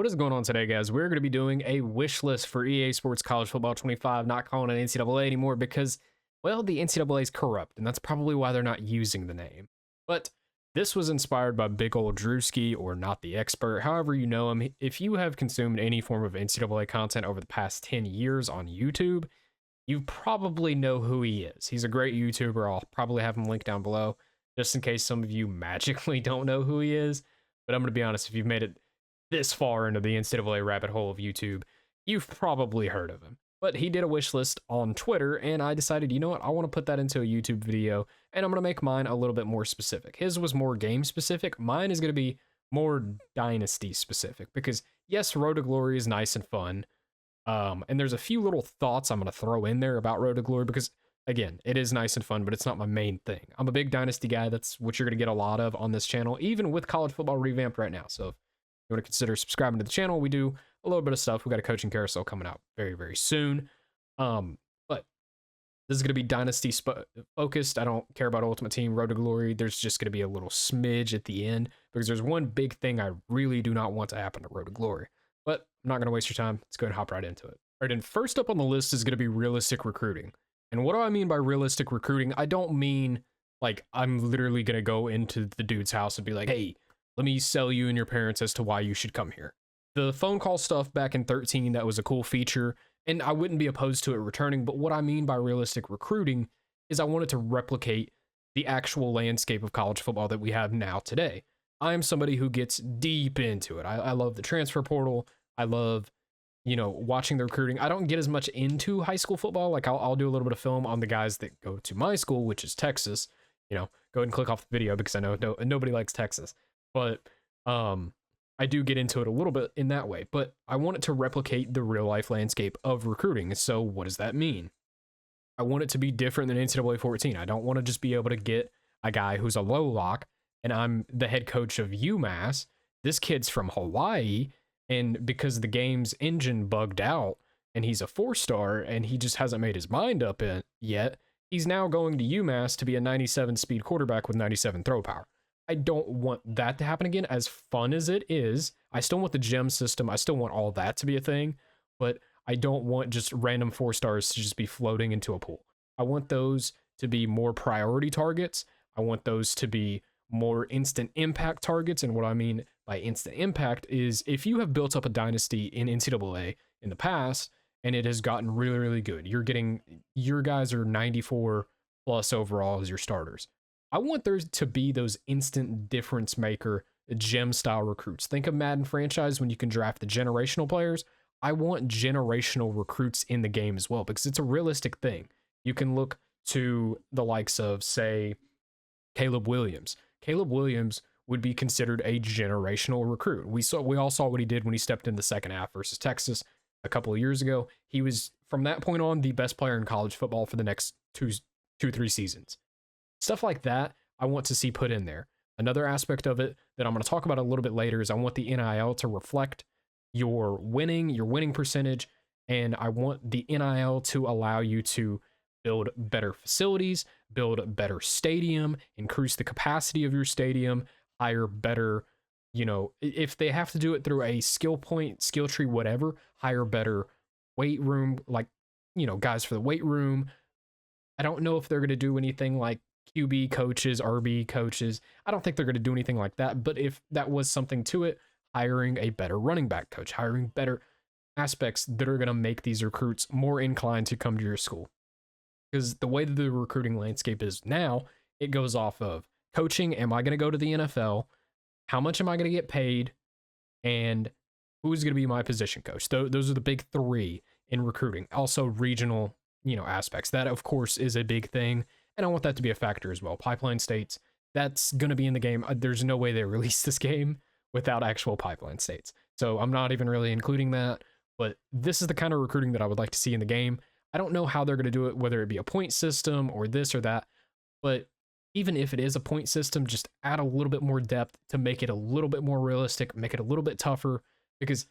What is going on today, guys? We're going to be doing a wish list for EA Sports College Football 25, not calling it NCAA anymore because, well, the NCAA is corrupt, and that's probably why they're not using the name. But this was inspired by Big Ol' Drewski, or Not the Expert, however you know him. If you have consumed any form of NCAA content over the past 10 years on YouTube, you probably know who he is. He's a great YouTuber. I'll probably have him linked down below, just in case some of you magically don't know who he is. But I'm going to be honest, if you've made it this far into the NCAA rabbit hole of YouTube, you've probably heard of him. But he did a wish list on Twitter, and I decided, you know what, I want to put that into a YouTube video, and I'm going to make mine a little bit more specific. His was more game specific. Mine is going to be more Dynasty specific, because yes, Road to Glory is nice and fun. And there's a few little thoughts I'm going to throw in there about Road to Glory, because again, it is nice and fun, but it's not my main thing. I'm a big Dynasty guy. That's what you're going to get a lot of on this channel, even with college football revamped right now. So if you want to consider subscribing to the channel, we do a little bit of stuff. We got a coaching carousel coming out very, very soon. But this is going to be Dynasty focused. I don't care about Ultimate Team, Road to Glory. There's just going to be a little smidge at the end, because there's one big thing I really do not want to happen to Road to Glory. But I'm not going to waste your time. Let's go and hop right into it. All right, and first up on the list is going to be realistic recruiting. And what do I mean by realistic recruiting? I don't mean like I'm literally going to go into the dude's house and be like, hey, let me sell you and your parents as to why you should come here. The phone call stuff back in 13, that was a cool feature, and I wouldn't be opposed to it returning. But what I mean by realistic recruiting is I wanted to replicate the actual landscape of college football that we have now today. I'm somebody who gets deep into it. I love the transfer portal. I love, watching the recruiting. I don't get as much into high school football. Like I'll do a little bit of film on the guys that go to my school, which is Texas. Go ahead and click off the video, because I know nobody likes Texas. But I do get into it a little bit in that way. But I want it to replicate the real life landscape of recruiting. So what does that mean? I want it to be different than NCAA 14. I don't want to just be able to get a guy who's a low lock and I'm the head coach of UMass. This kid's from Hawaii, and because the game's engine bugged out and he's a 4-star and he just hasn't made his mind up yet, he's now going to UMass to be a 97 speed quarterback with 97 throw power. I don't want that to happen again. As fun as it is, I still want the gem system. I still want all that to be a thing, but I don't want just random 4-stars to just be floating into a pool. I want those to be more priority targets. I want those to be more instant impact targets. And what I mean by instant impact is if you have built up a dynasty in NCAA in the past and it has gotten really, really good, your guys are 94 plus overall as your starters. I want there to be those instant difference maker gem style recruits. Think of Madden franchise when you can draft the generational players. I want generational recruits in the game as well, because it's a realistic thing. You can look to the likes of, say, Caleb Williams. Caleb Williams would be considered a generational recruit. We all saw what he did when he stepped in the second half versus Texas a couple of years ago. He was, from that point on, the best player in college football for the next 2-3 seasons. Stuff like that, I want to see put in there. Another aspect of it that I'm going to talk about a little bit later is I want the NIL to reflect your winning percentage, and I want the NIL to allow you to build better facilities, build a better stadium, increase the capacity of your stadium, hire better, if they have to do it through a skill point, skill tree, whatever, hire better weight room, guys for the weight room. I don't know if they're going to do anything like QB coaches, RB coaches. I don't think they're going to do anything like that. But if that was something to it, hiring a better running back coach, hiring better aspects that are going to make these recruits more inclined to come to your school. Because the way that the recruiting landscape is now, it goes off of coaching. Am I going to go to the NFL? How much am I going to get paid? And who's going to be my position coach? Those are the big three in recruiting. Also regional, aspects. That, of course, is a big thing. And I want that to be a factor as well. Pipeline states, that's going to be in the game. There's no way they release this game without actual pipeline states. So I'm not even really including that. But this is the kind of recruiting that I would like to see in the game. I don't know how they're going to do it, whether it be a point system or this or that. But even if it is a point system, just add a little bit more depth to make it a little bit more realistic, make it a little bit tougher. Because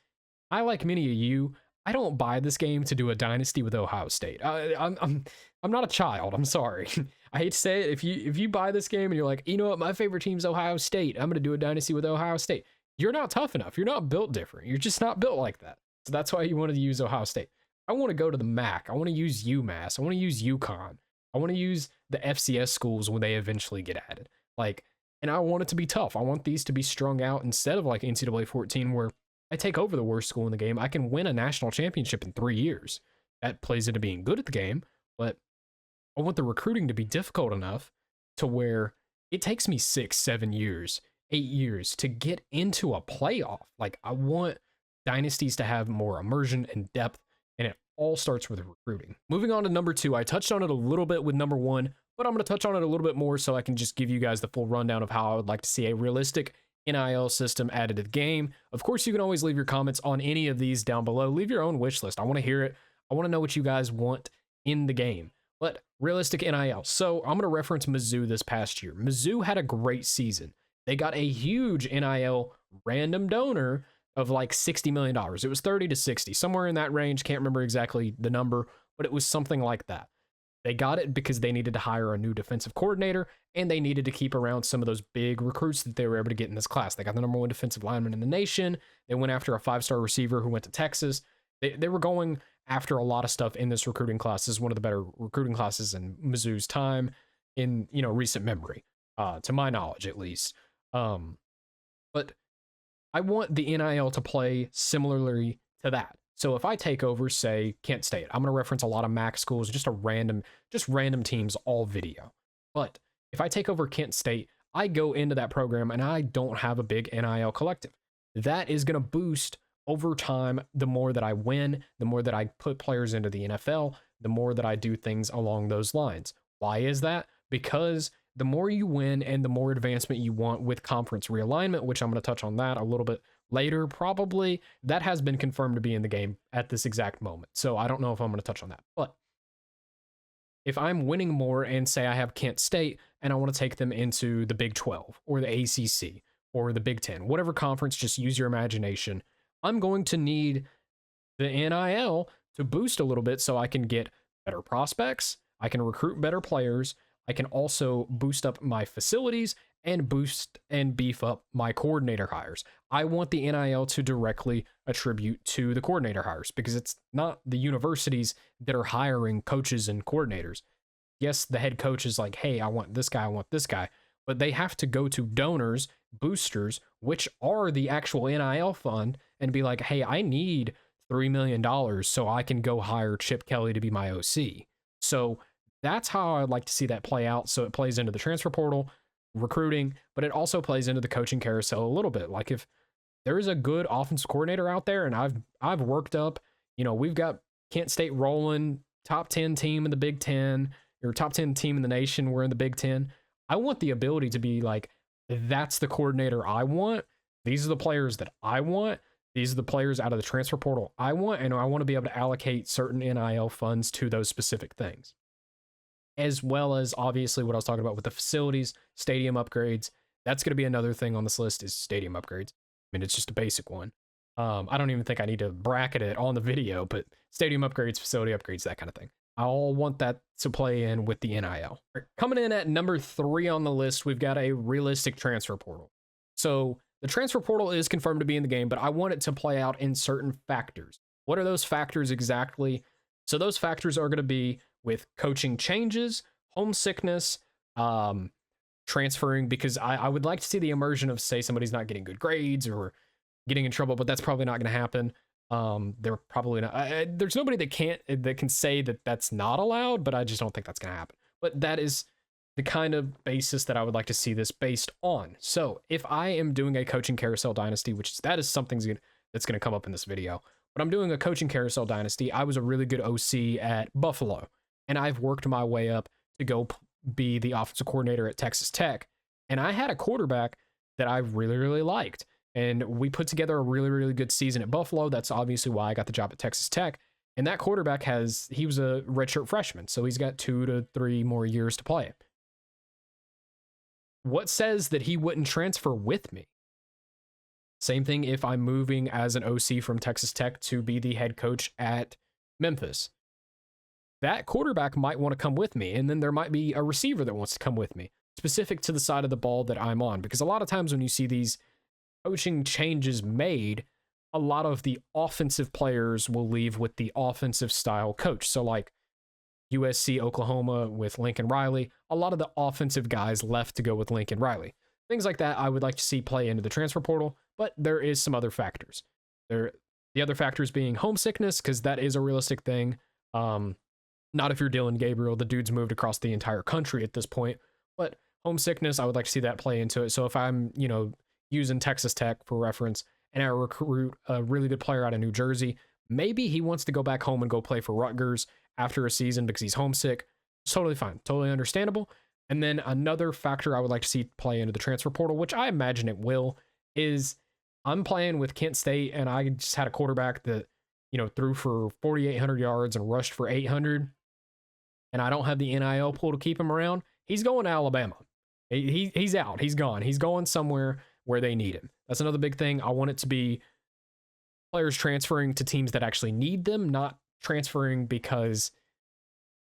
I, like many of you, I don't buy this game to do a dynasty with Ohio State. I'm not a child. I'm sorry. I hate to say it. If you buy this game and you're like, you know what, my favorite team's Ohio State, I'm going to do a dynasty with Ohio State. you're not tough enough. You're not built different. You're just not built like that. So that's why you wanted to use Ohio State. I want to go to the MAC. I want to use UMass. I want to use UConn. I want to use the FCS schools when they eventually get added. Like, and I want it to be tough. I want these to be strung out instead of like NCAA 14, where I take over the worst school in the game. I can win a national championship in 3 years. That plays into being good at the game, but I want the recruiting to be difficult enough to where it takes me 6, 7 years, 8 years to get into a playoff. Like, I want dynasties to have more immersion and depth, and it all starts with recruiting. Moving on to number 2, I touched on it a little bit with number 1, but I'm going to touch on it a little bit more so I can just give you guys the full rundown of how I would like to see a realistic NIL system added to the game. Of course, you can always leave your comments on any of these down below. Leave your own wish list. I want to hear it. I want to know what you guys want in the game. But realistic NIL. So I'm going to reference Mizzou this past year. Mizzou had a great season. They got a huge NIL random donor of like $60 million. It was 30 to 60, somewhere in that range. Can't remember exactly the number, but it was something like that. They got it because they needed to hire a new defensive coordinator, and they needed to keep around some of those big recruits that they were able to get in this class. They got the number 1 defensive lineman in the nation. They went after a 5-star receiver who went to Texas. They were going after a lot of stuff in this recruiting class. This is one of the better recruiting classes in Mizzou's time in, recent memory, to my knowledge, at least. But I want the NIL to play similarly to that. So if I take over, say, Kent State, I'm going to reference a lot of MAC schools, just random teams all video. But if I take over Kent State, I go into that program and I don't have a big NIL collective. That is going to boost over time. The more that I win, the more that I put players into the NFL, the more that I do things along those lines. Why is that? Because the more you win and the more advancement you want with conference realignment, which I'm going to touch on that a little bit later, probably, that has been confirmed to be in the game at this exact moment. So I don't know if I'm going to touch on that. But if I'm winning more and say I have Kent State and I want to take them into the Big 12 or the ACC or the Big 10, whatever conference, just use your imagination, I'm going to need the NIL to boost a little bit so I can get better prospects, I can recruit better players, I can also boost up my facilities and boost and beef up my coordinator hires. I want the NIL to directly attribute to the coordinator hires because it's not the universities that are hiring coaches and coordinators. Yes, the head coach is like, hey, I want this guy, but they have to go to donors, boosters, which are the actual NIL fund, and be like, hey, I need $3 million so I can go hire Chip Kelly to be my OC. So that's how I'd like to see that play out. So it plays into the transfer portal, recruiting, but it also plays into the coaching carousel a little bit. Like if there is a good offensive coordinator out there, and I've worked up, we've got Kent State rolling, top 10 team in the Big 10, or top 10 team in the nation, we're in the Big 10. I want the ability to be like, that's the coordinator I want. These are the players that I want. These are the players out of the transfer portal I want, and I want to be able to allocate certain NIL funds to those specific things. As well as obviously what I was talking about with the facilities, stadium upgrades. That's going to be another thing on this list is stadium upgrades. I mean, it's just a basic one. I don't even think I need to bracket it on the video, but stadium upgrades, facility upgrades, that kind of thing. I'll want that to play in with the NIL. Coming in at number 3 on the list, we've got a realistic transfer portal. So the transfer portal is confirmed to be in the game, but I want it to play out in certain factors. What are those factors exactly? So those factors are going to be with coaching changes, homesickness, transferring, because I would like to see the immersion of, say, somebody's not getting good grades or getting in trouble, but that's probably not going to happen. They're probably not. There's nobody that can say that that's not allowed, but I just don't think that's going to happen. But that is the kind of basis that I would like to see this based on. So if I am doing a coaching carousel dynasty, that is something that's going to come up in this video, but I'm doing a coaching carousel dynasty. I was a really good OC at Buffalo, and I've worked my way up to go be the offensive coordinator at Texas Tech. And I had a quarterback that I really, really liked. And we put together a really, really good season at Buffalo. That's obviously why I got the job at Texas Tech. And that quarterback he was a redshirt freshman, so he's got 2 to 3 more years to play. What says that he wouldn't transfer with me? Same thing if I'm moving as an OC from Texas Tech to be the head coach at Memphis. That quarterback might want to come with me, and then there might be a receiver that wants to come with me, specific to the side of the ball that I'm on. Because a lot of times when you see these coaching changes made, a lot of the offensive players will leave with the offensive style coach. So like USC, Oklahoma with Lincoln Riley, a lot of the offensive guys left to go with Lincoln Riley. Things like that I would like to see play into the transfer portal, but there is some other factors. The other factors being homesickness, because that is a realistic thing. Not if you're Dylan Gabriel, the dude's moved across the entire country at this point, but homesickness, I would like to see that play into it. So if I'm, using Texas Tech for reference and I recruit a really good player out of New Jersey, maybe he wants to go back home and go play for Rutgers after a season because he's homesick. It's totally fine, totally understandable. And then another factor I would like to see play into the transfer portal, which I imagine it will, is I'm playing with Kent State and I just had a quarterback that, threw for 4,800 yards and rushed for 800. And I don't have the NIL pool to keep him around. He's going to Alabama. He's out. He's gone. He's going somewhere where they need him. That's another big thing. I want it to be players transferring to teams that actually need them, not transferring because,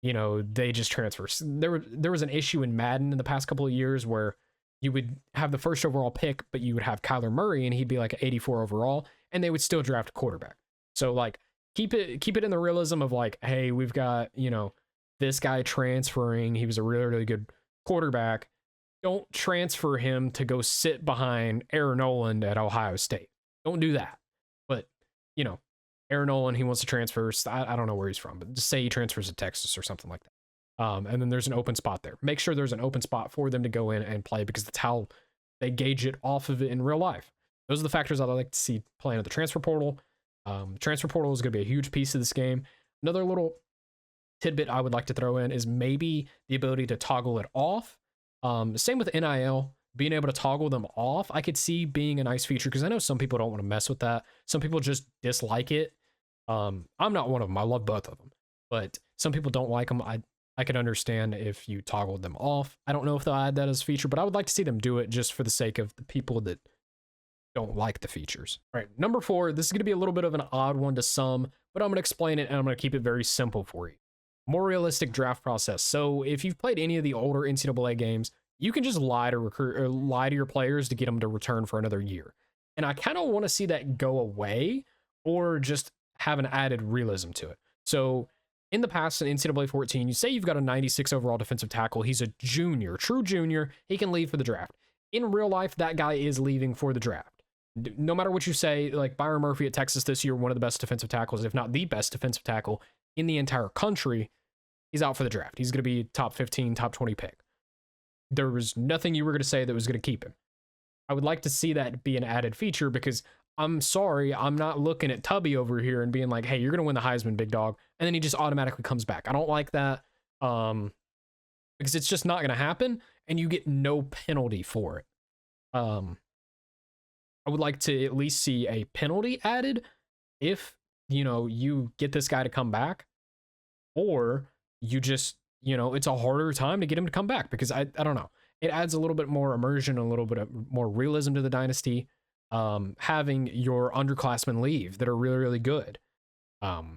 they just transfer. There was an issue in Madden in the past couple of years where you would have the first overall pick, but you would have Kyler Murray and he'd be like 84 overall, and they would still draft a quarterback. So like keep it in the realism of like, hey, we've got, this guy transferring. He was a really, really good quarterback. Don't transfer him to go sit behind Aaron Noland at Ohio State. Don't do that. But, Aaron Noland, he wants to transfer. I don't know where he's from, but just say he transfers to Texas or something like that. And then there's an open spot there. Make sure there's an open spot for them to go in and play because that's how they gauge it off of it in real life. Those are the factors I'd like to see playing at the transfer portal. Transfer portal is going to be a huge piece of this game. Another little tidbit I would like to throw in is maybe the ability to toggle it off. Same with NIL, being able to toggle them off. I could see being a nice feature because I know some people don't want to mess with that. Some people just dislike it. I'm not one of them. I love both of them, but some people don't like them. I could understand if you toggled them off. I don't know if they'll add that as a feature, but I would like to see them do it just for the sake of the people that don't like the features. All right, number 4, this is going to be a little bit of an odd one to some, but I'm going to explain it and I'm going to keep it very simple for you. More realistic draft process. So if you've played any of the older NCAA games, you can just lie to recruit or lie to your players to get them to return for another year. And I kind of want to see that go away or just have an added realism to it. So in the past, in NCAA 14, you say you've got a 96 overall defensive tackle. He's a junior, true junior. He can leave for the draft. In real life, that guy is leaving for the draft. No matter what you say, like Byron Murphy at Texas this year, one of the best defensive tackles, if not the best defensive tackle in the entire country, he's out for the draft. He's going to be top 15, top 20 pick. There was nothing you were going to say that was going to keep him. I would like to see that be an added feature because I'm sorry, I'm not looking at Tubby over here and being like, hey, you're going to win the Heisman, big dog. And then he just automatically comes back. I don't like that because it's just not going to happen and you get no penalty for it. I would like to at least see a penalty added if, you get this guy to come back, or you just, it's a harder time to get him to come back because I don't know. It adds a little bit more immersion, a little bit of more realism to the dynasty. Having your underclassmen leave that are really, really good. Now,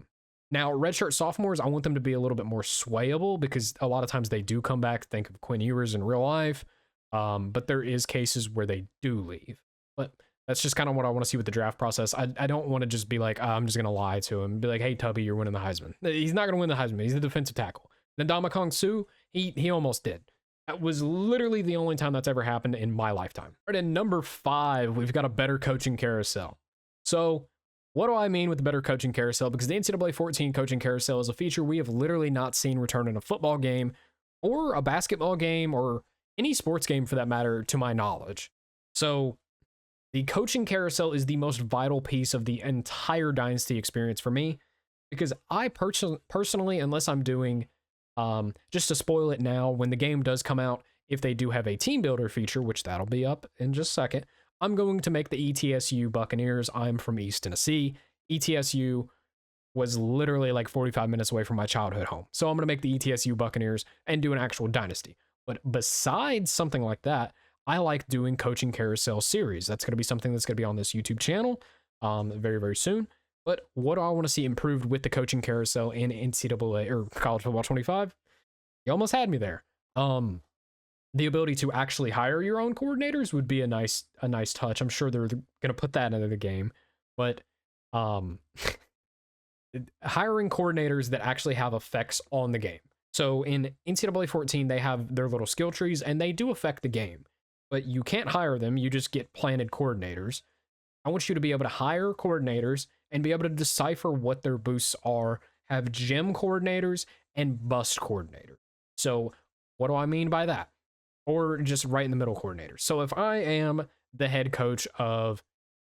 redshirt sophomores, I want them to be a little bit more swayable because a lot of times they do come back. Think of Quinn Ewers in real life. But there is cases where they do leave. But that's just kind of what I want to see with the draft process. I don't want to just be like, I'm just going to lie to him and be like, hey, Tubby, you're winning the Heisman. He's not going to win the Heisman. He's the defensive tackle. Ndamukong Suh, he almost did. That was literally the only time that's ever happened in my lifetime. Right, at number 5, we've got a better coaching carousel. So what do I mean with the better coaching carousel? Because the NCAA 14 coaching carousel is a feature we have literally not seen return in a football game or a basketball game or any sports game for that matter, to my knowledge. So the coaching carousel is the most vital piece of the entire Dynasty experience for me because I personally, unless I'm doing, just to spoil it now, when the game does come out, if they do have a team builder feature, which that'll be up in just a second, I'm going to make the ETSU Buccaneers. I'm from East Tennessee. ETSU was literally like 45 minutes away from my childhood home. So I'm going to make the ETSU Buccaneers and do an actual Dynasty. But besides something like that, I like doing coaching carousel series. That's going to be something that's going to be on this YouTube channel very, very soon. But what do I want to see improved with the coaching carousel in NCAA or College Football 25? You almost had me there. the ability to actually hire your own coordinators would be a nice touch. I'm sure they're going to put that into the game, but um hiring coordinators that actually have effects on the game. So in NCAA 14, they have their little skill trees and they do affect the game, but you can't hire them. You just get planted coordinators. I want you to be able to hire coordinators and be able to decipher what their boosts are, have gem coordinators and bust coordinators. So what do I mean by that? Or just right in the middle coordinators. So if I am the head coach of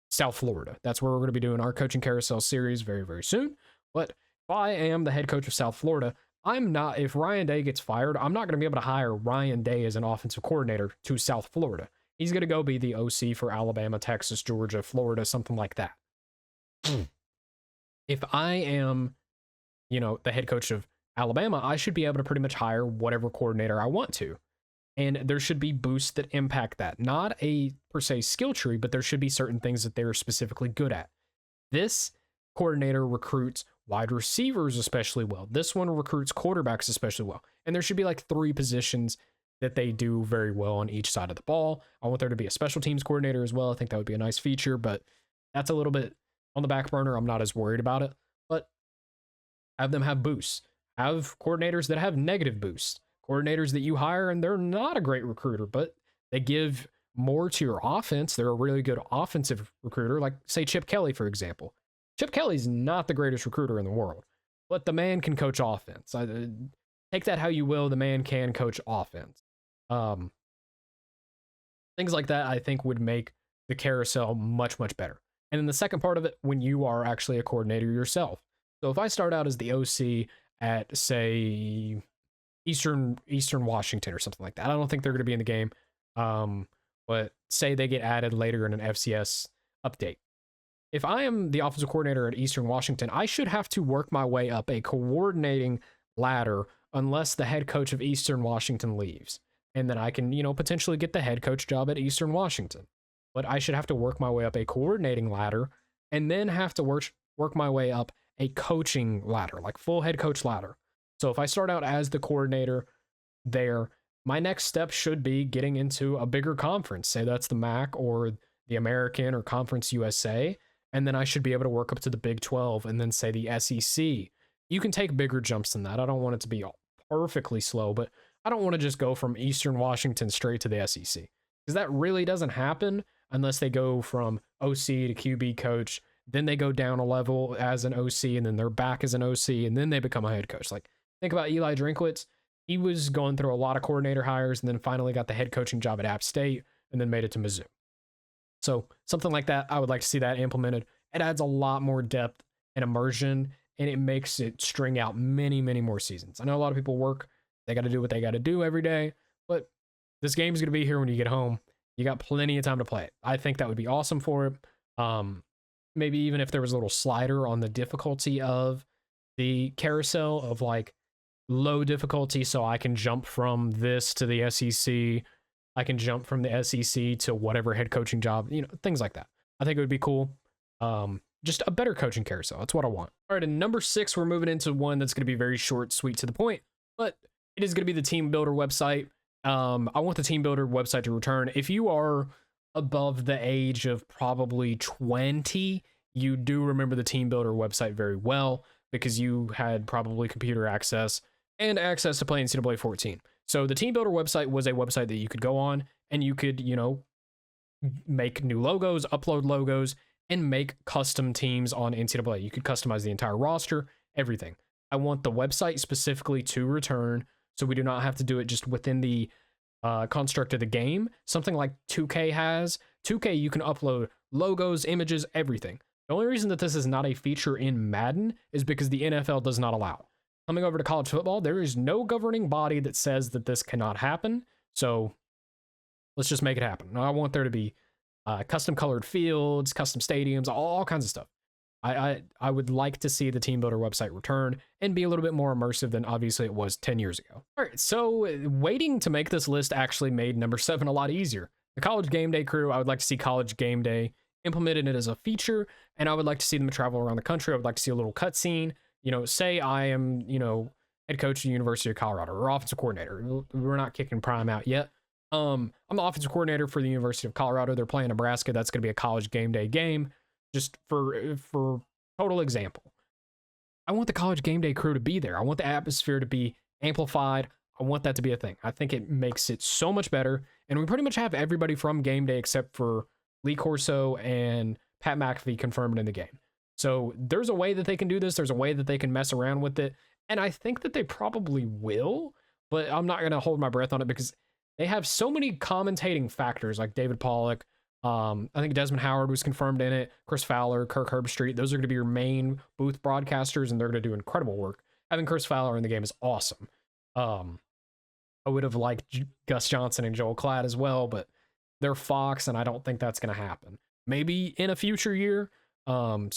South Florida, that's where we're going to be doing our coaching carousel series very, very soon. But if I am the head coach of South Florida, I'm not, if Ryan Day gets fired, I'm not going to be able to hire Ryan Day as an offensive coordinator to South Florida. He's going to go be the OC for Alabama, Texas, Georgia, Florida, something like that. If I am, the head coach of Alabama, I should be able to pretty much hire whatever coordinator I want to. And there should be boosts that impact that. Not a per se skill tree, but there should be certain things that they're specifically good at. This coordinator recruits wide receivers especially well. This one recruits quarterbacks especially well. And there should be like 3 positions that they do very well on each side of the ball. I want there to be a special teams coordinator as well. I think that would be a nice feature, but that's a little bit on the back burner. I'm not as worried about it, but have them have boosts. Have coordinators that have negative boosts. Coordinators that you hire and they're not a great recruiter, but they give more to your offense. They're a really good offensive recruiter, like say Chip Kelly, for example. Chip Kelly's not the greatest recruiter in the world, but the man can coach offense. Take that how you will. The man can coach offense. Things like that, I think, would make the carousel much, much better. And then the second part of it, when you are actually a coordinator yourself. So if I start out as the OC at, say, Eastern Washington or something like that, I don't think they're going to be in the game. But say they get added later in an FCS update. If I am the offensive coordinator at Eastern Washington, I should have to work my way up a coordinating ladder unless the head coach of Eastern Washington leaves. And then I can, potentially get the head coach job at Eastern Washington. But I should have to work my way up a coordinating ladder and then have to work my way up a coaching ladder, like full head coach ladder. So if I start out as the coordinator there, my next step should be getting into a bigger conference. Say that's the MAC or the American or Conference USA. And then I should be able to work up to the Big 12 and then say the SEC. You can take bigger jumps than that. I don't want it to be perfectly slow, but I don't want to just go from Eastern Washington straight to the SEC because that really doesn't happen unless they go from OC to QB coach. Then they go down a level as an OC and then they're back as an OC and then they become a head coach. Like think about Eli Drinkwitz. He was going through a lot of coordinator hires and then finally got the head coaching job at App State and then made it to Mizzou. So something like that, I would like to see that implemented. It adds a lot more depth and immersion, and it makes it string out many, many more seasons. I know a lot of people work. They got to do what they got to do every day, but this game is going to be here when you get home. You got plenty of time to play it. I think that would be awesome for it. Maybe even if there was a little slider on the difficulty of the carousel of like low difficulty, so I can jump from this to the SEC. I can jump from the SEC to whatever head coaching job, things like that. I think it would be cool. Just a better coaching carousel. That's what I want. All right, and number 6, we're moving into one that's going to be very short, sweet, to the point, but it is going to be the Team Builder website. I want the Team Builder website to return. If you are above the age of probably 20, you do remember the Team Builder website very well because you had probably computer access and access to play NCAA 14. So the Team Builder website was a website that you could go on and you could, make new logos, upload logos, and make custom teams on NCAA. You could customize the entire roster, everything. I want the website specifically to return so we do not have to do it just within the construct of the game. Something like 2K has. 2K, you can upload logos, images, everything. The only reason that this is not a feature in Madden is because the NFL does not allow it. Coming over to college football, there is no governing body that says that this cannot happen. So let's just make it happen. Now, I want there to be custom colored fields, custom stadiums, all kinds of stuff. I would like to see the Team Builder website return and be a little bit more immersive than obviously it was 10 years ago. All right, so waiting to make this list actually made number 7 a lot easier. The College Game Day crew, I would like to see College Game Day implemented it as a feature, and I would like to see them travel around the country. I would like to see a little cutscene. Say I am, head coach of the University of Colorado or offensive coordinator. We're not kicking Prime out yet, I'm the offensive coordinator for the University of Colorado. They're playing Nebraska. That's going to be a college game day game. Just for total example, I want the college game day crew to be there. I want the atmosphere to be amplified. I want that to be a thing. I think it makes it so much better. And we pretty much have everybody from game day except for Lee Corso and Pat McAfee confirmed in the game. So there's a way that they can do this. There's a way that they can mess around with it. And I think that they probably will, but I'm not going to hold my breath on it because they have so many commentating factors like David Pollock. I think Desmond Howard was confirmed in it. Chris Fowler, Kirk Herbstreit. Those are going to be your main booth broadcasters, and they're going to do incredible work. Having Chris Fowler in the game is awesome. I would have liked Gus Johnson and Joel Klatt as well, but they're Fox, and I don't think that's going to happen. Maybe in a future year. So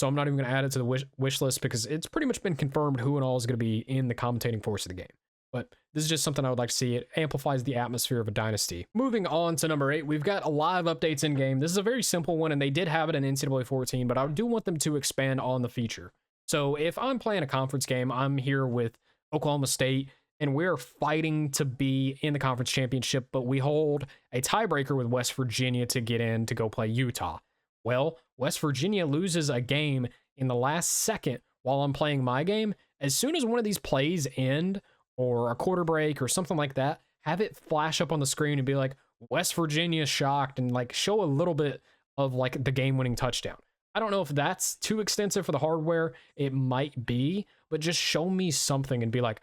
I'm not even going to add it to the wish list because it's pretty much been confirmed who and all is going to be in the commentating force of the game. But this is just something I would like to see. It amplifies the atmosphere of a dynasty. Moving on to number 8, we've got a live updates in game. This is a very simple one, and they did have it in NCAA 14, but I do want them to expand on the feature. So if I'm playing a conference game, I'm here with Oklahoma State, and we're fighting to be in the conference championship, but we hold a tiebreaker with West Virginia to get in to go play Utah. Well, West Virginia loses a game in the last second while I'm playing my game. As soon as one of these plays end, or a quarter break or something like that, have it flash up on the screen and be like, West Virginia shocked, and like show a little bit of like the game-winning touchdown. I don't know if that's too extensive for the hardware. It might be, but just show me something and be like,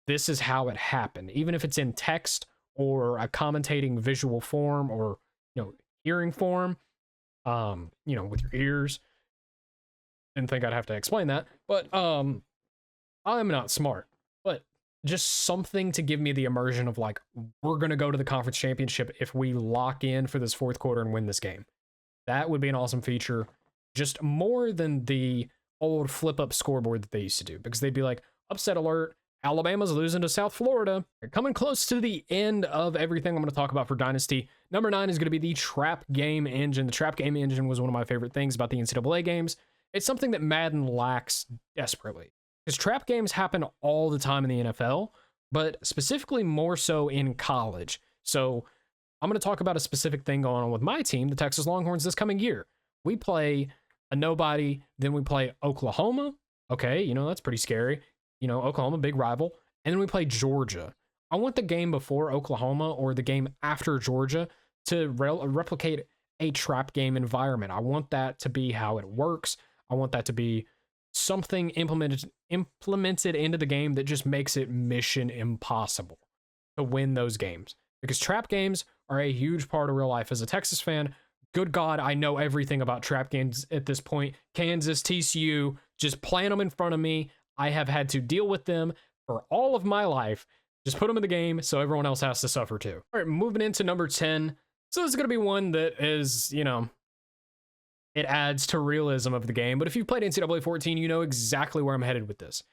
this is how it happened. Even if it's in text or a commentating visual form or, hearing form, with your ears. Didn't think I'd have to explain that, but I'm not smart. But just something to give me the immersion of like, we're going to go to the conference championship if we lock in for this fourth quarter and win this game. That would be an awesome feature. Just more than the old flip up scoreboard that they used to do, because they'd be like, upset alert, Alabama's losing to South Florida. They're coming close to the end of everything I'm going to talk about for Dynasty. Number 9 is going to be the trap game engine. The trap game engine was one of my favorite things about the NCAA games. It's something that Madden lacks desperately. Because trap games happen all the time in the NFL, but specifically more so in college. So I'm going to talk about a specific thing going on with my team, the Texas Longhorns, this coming year. We play a nobody, then we play Oklahoma. Okay, that's pretty scary. Oklahoma, big rival. And then we play Georgia. I want the game before Oklahoma or the game after Georgia to replicate a trap game environment. I want that to be how it works. I want that to be something implemented into the game that just makes it mission impossible to win those games. Because trap games are a huge part of real life. As a Texas fan, good God, I know everything about trap games at this point. Kansas, TCU, just playing them in front of me. I have had to deal with them for all of my life. Just put them in the game so everyone else has to suffer too. All right, moving into number 10. So this is going to be one that is, it adds to realism of the game. But if you've played NCAA 14, you know exactly where I'm headed with this.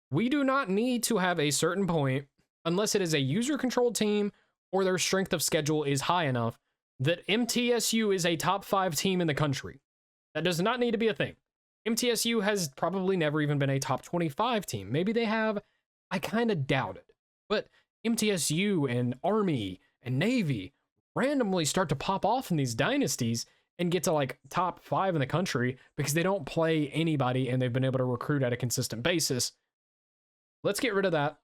We do not need to have a certain point unless it is a user-controlled team or their strength of schedule is high enough that MTSU is a top 5 team in the country. That does not need to be a thing. MTSU has probably never even been a top 25 team. Maybe they have. I kind of doubt it. But MTSU and Army and Navy randomly start to pop off in these dynasties and get to like top 5 in the country because they don't play anybody and they've been able to recruit at a consistent basis. Let's get rid of that.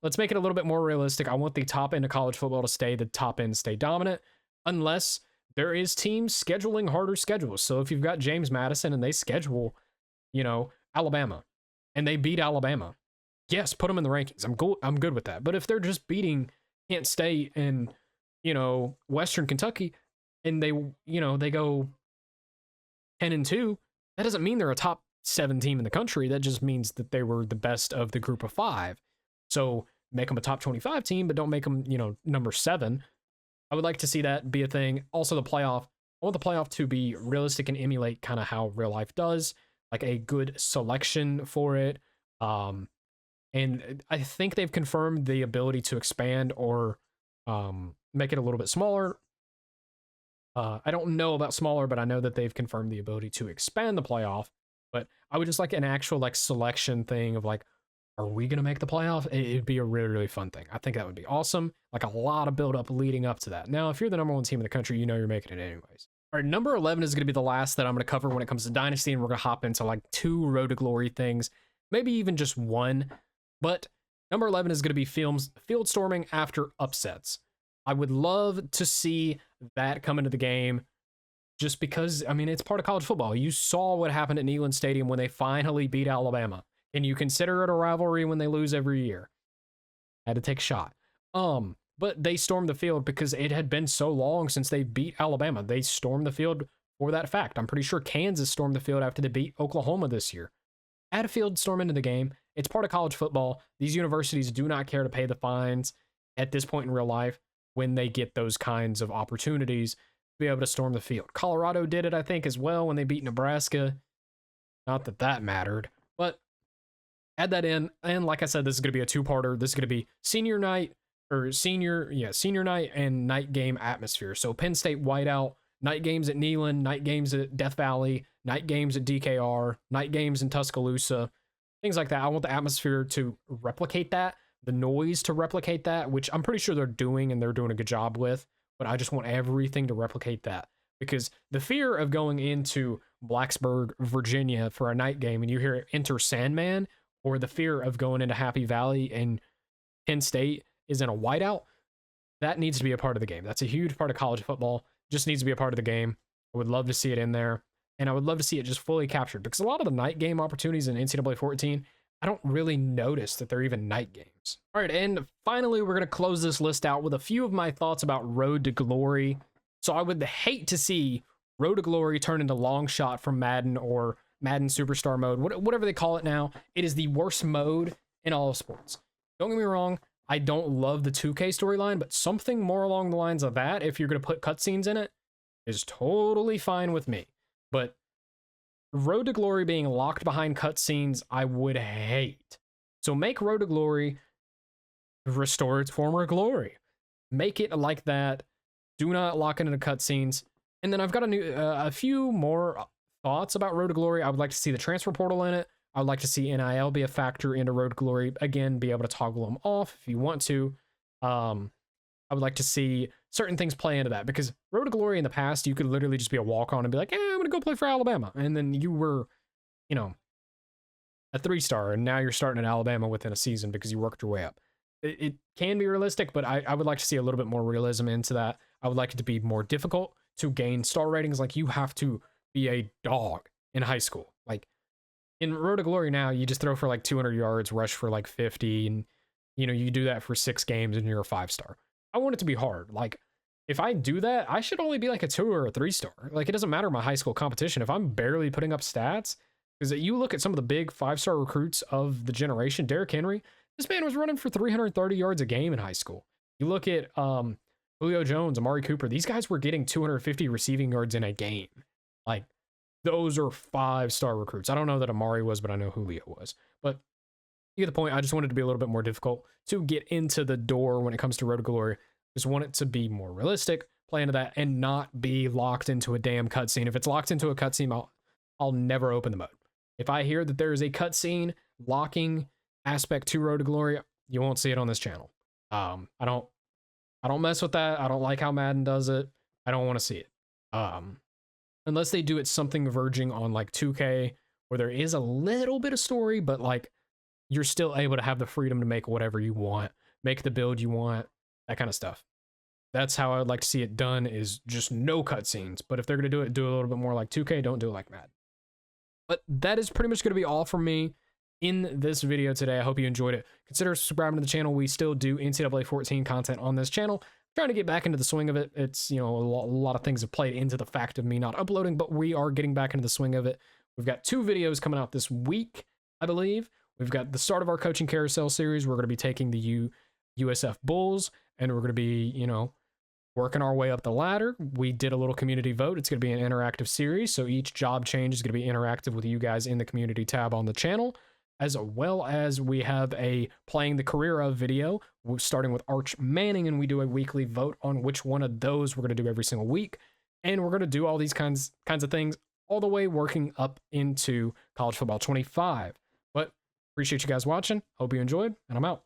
Let's make it a little bit more realistic. I want the top end of college football to stay the top end, stay dominant, unless there is teams scheduling harder schedules. So if you've got James Madison and they schedule, Alabama, and they beat Alabama, yes, put them in the rankings. I'm good with that. But if they're just beating Kent State and, Western Kentucky, and they go 10-2, that doesn't mean they're a top 7 team in the country. That just means that they were the best of the group of 5. So make them a top 25 team, but don't make them, number 7. I would like to see that be a thing. Also, the playoff. I want the playoff to be realistic and emulate kind of how real life does, like a good selection for it. And I think they've confirmed the ability to expand or make it a little bit smaller. I don't know about smaller, but I know that they've confirmed the ability to expand the playoff. But I would just like an actual like selection thing of like Are we going to make the playoff? It'd be a really, really fun thing. I think that would be awesome. Like a lot of build up leading up to that. Now, if you're the number one team in the country, you know you're making it anyways. All right, number 11 is going to be the last that I'm going to cover when it comes to Dynasty, and we're going to hop into like 2 Road to Glory things, maybe even just 1. But number 11 is going to be field storming after upsets. I would love to see that come into the game just because, I mean, it's part of college football. You saw what happened at Neyland Stadium when they finally beat Alabama. Can you consider it a rivalry when they lose every year? Had to take a shot. But they stormed the field because it had been so long since they beat Alabama. They stormed the field for that fact. I'm pretty sure Kansas stormed the field after they beat Oklahoma this year. Add a field storm into the game. It's part of college football. These universities do not care to pay the fines at this point in real life when they get those kinds of opportunities to be able to storm the field. Colorado did it, I think, as well when they beat Nebraska. Not that that mattered, but add that in. And like I said, this is going to be a 2-parter. This is going to be senior night and night game atmosphere. So Penn State whiteout, night games at Neyland, night games at Death Valley, night games at DKR, night games in Tuscaloosa, things like that. I want the atmosphere to replicate that, the noise to replicate that, which I'm pretty sure they're doing and they're doing a good job with, but I just want everything to replicate that, because the fear of going into Blacksburg, Virginia for a night game and you hear Enter Sandman, or the fear of going into Happy Valley and Penn State is in a whiteout, that needs to be a part of the game. That's a huge part of college football. Just needs to be a part of the game. I would love to see it in there, and I would love to see it just fully captured, because a lot of the night game opportunities in NCAA 14, I don't really notice that they're even night games. All right, and finally, we're going to close this list out with a few of my thoughts about Road to Glory. So I would hate to see Road to Glory turn into Long Shot from Madden or Madden Superstar Mode, whatever they call it now. It is the worst mode in all of sports. Don't get me wrong, I don't love the 2K storyline, but something more along the lines of that, if you're going to put cutscenes in it, is totally fine with me. But Road to Glory being locked behind cutscenes, I would hate. So make Road to Glory restore its former glory. Make it like that. Do not lock it into cutscenes. And then I've got a few more thoughts about Road to Glory. I would like to see the transfer portal in it. I would like to see NIL be a factor into Road to Glory. Again, be able to toggle them off if you want to. I would like to see certain things play into that, because Road to Glory in the past, you could literally just be a walk-on and be like, I'm going to go play for Alabama. And then you were, you know, a 3-star, and now you're starting at Alabama within a season because you worked your way up. It can be realistic, but I would like to see a little bit more realism into that. I would like it to be more difficult to gain star ratings. Like, you have to be a dog in high school. Like, in Road to Glory now, you just throw for like 200 yards, rush for like 50, and, you know, you do that for 6 games and you're a 5-star. I want it to be hard. Like, if I do that, I should only be like a 2 or a 3-star. Like, it doesn't matter my high school competition. If I'm barely putting up stats, because you look at some of the big 5-star recruits of the generation, Derrick Henry, this man was running for 330 yards a game in high school. You look at Julio Jones, Amari Cooper, these guys were getting 250 receiving yards in a game. Like, those are 5-star recruits. I don't know that Amari was, but I know Julio was. But you get the point. I just wanted it to be a little bit more difficult to get into the door when it comes to Road to Glory. Just want it to be more realistic, play into that, and not be locked into a damn cutscene. If it's locked into a cutscene, I'll never open the mode. If I hear that there is a cutscene locking aspect to Road to Glory, you won't see it on this channel. I don't mess with that. I don't like how Madden does it. I don't want to see it. Unless they do it something verging on like 2K, where there is a little bit of story, but like you're still able to have the freedom to make whatever you want, make the build you want, that kind of stuff. That's how I would like to see it done, is just no cutscenes. But if they're going to do it a little bit more like 2K, don't do it like Madden. But that is pretty much going to be all from me in this video today. I hope you enjoyed it. Consider subscribing to the channel. We still do NCAA 14 content on this channel. Trying to get back into the swing of it. It's, you know, a lot of things have played into the fact of me not uploading, but we are getting back into the swing of it. We've got 2 videos coming out this week, I believe. We've got the start of our coaching carousel series. We're going to be taking the USF Bulls, and we're going to be, you know, working our way up the ladder. We did a little community vote. It's going to be an interactive series, so each job change is going to be interactive with you guys in the community tab on the channel, as well as we have a playing the career of video starting with Arch Manning, and we do a weekly vote on which one of those we're going to do every single week. And we're going to do all these kinds of things all the way working up into College Football 25. But Appreciate you guys watching. Hope you enjoyed, and I'm out.